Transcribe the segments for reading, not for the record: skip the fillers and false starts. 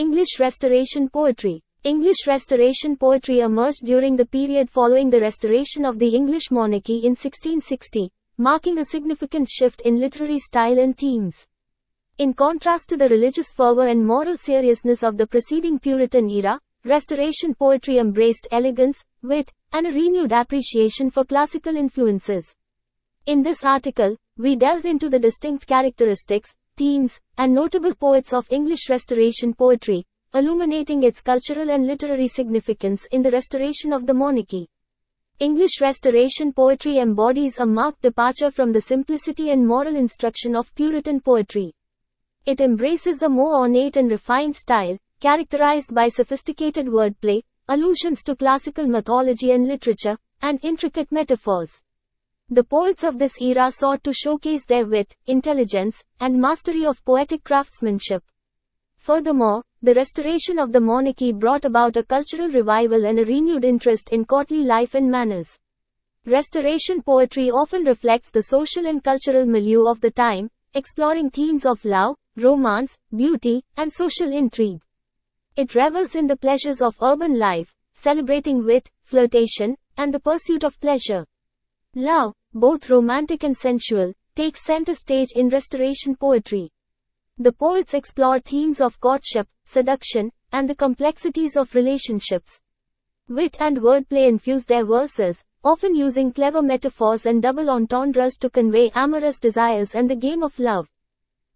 English Restoration poetry. English Restoration poetry emerged during the period following the restoration of the English monarchy in 1660, marking a significant shift in literary style and themes. In contrast to the religious fervor and moral seriousness of the preceding Puritan era, Restoration poetry embraced elegance, wit, and a renewed appreciation for classical influences. In this article, we delve into the distinct characteristics, themes, and notable poets of English Restoration poetry, illuminating its cultural and literary significance in the restoration of the monarchy. English Restoration poetry embodies a marked departure from the simplicity and moral instruction of Puritan poetry. It embraces a more ornate and refined style, characterized by sophisticated wordplay, allusions to classical mythology and literature, and intricate metaphors. The poets of this era sought to showcase their wit, intelligence, and mastery of poetic craftsmanship. Furthermore, the restoration of the monarchy brought about a cultural revival and a renewed interest in courtly life and manners. Restoration poetry often reflects the social and cultural milieu of the time, exploring themes of love, romance, beauty, and social intrigue. It revels in the pleasures of urban life, celebrating wit, flirtation, and the pursuit of pleasure. Love, both romantic and sensual, takes center stage in Restoration poetry. The poets explore themes of courtship, seduction, and the complexities of relationships. Wit and wordplay infuse their verses, often using clever metaphors and double entendres to convey amorous desires and the game of love.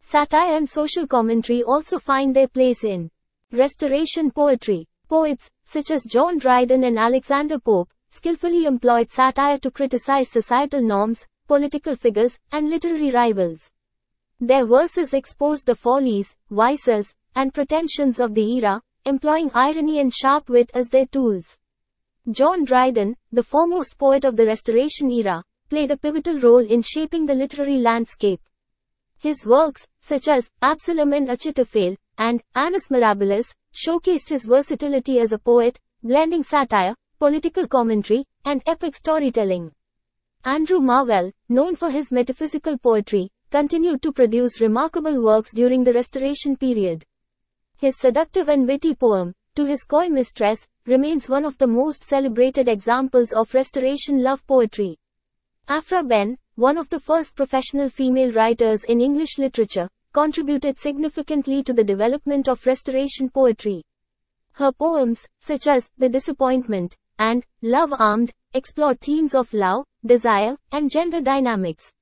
Satire and social commentary also find their place in Restoration poetry. Poets, such as John Dryden and Alexander Pope, skillfully employed satire to criticize societal norms, political figures, and literary rivals. Their verses exposed the follies, vices, and pretensions of the era, employing irony and sharp wit as their tools. John Dryden, the foremost poet of the Restoration era, played a pivotal role in shaping the literary landscape. His works, such as Absalom and Achitophel, and Annus Mirabilis, showcased his versatility as a poet, blending satire, political commentary, and epic storytelling. Andrew Marvell, known for his metaphysical poetry, continued to produce remarkable works during the Restoration period. His seductive and witty poem, To His Coy Mistress, remains one of the most celebrated examples of Restoration love poetry. Aphra Behn, one of the first professional female writers in English literature, contributed significantly to the development of Restoration poetry. Her poems, such as The Disappointment and Love Armed, explore themes of love, desire, and gender dynamics.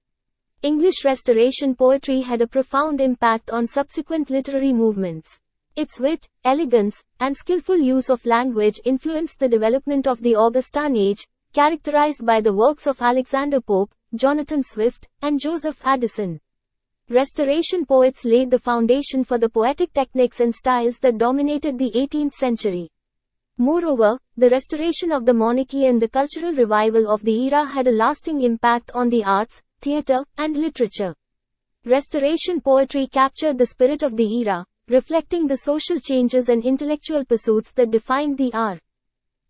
English Restoration poetry had a profound impact on subsequent literary movements. Its wit, elegance, and skillful use of language influenced the development of the Augustan Age, characterized by the works of Alexander Pope, Jonathan Swift, and Joseph Addison. Restoration poets laid the foundation for the poetic techniques and styles that dominated the 18th century. Moreover, the restoration of the monarchy and the cultural revival of the era had a lasting impact on the arts, theatre, and literature. Restoration poetry captured the spirit of the era, reflecting the social changes and intellectual pursuits that defined the hour.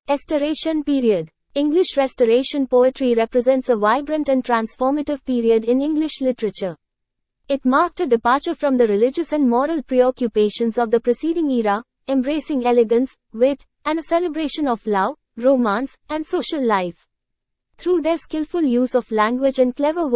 Restoration period. English Restoration poetry represents a vibrant and transformative period in English literature. It marked a departure from the religious and moral preoccupations of the preceding era, embracing elegance, wit, and a celebration of love, romance, and social life. Through their skillful use of language and clever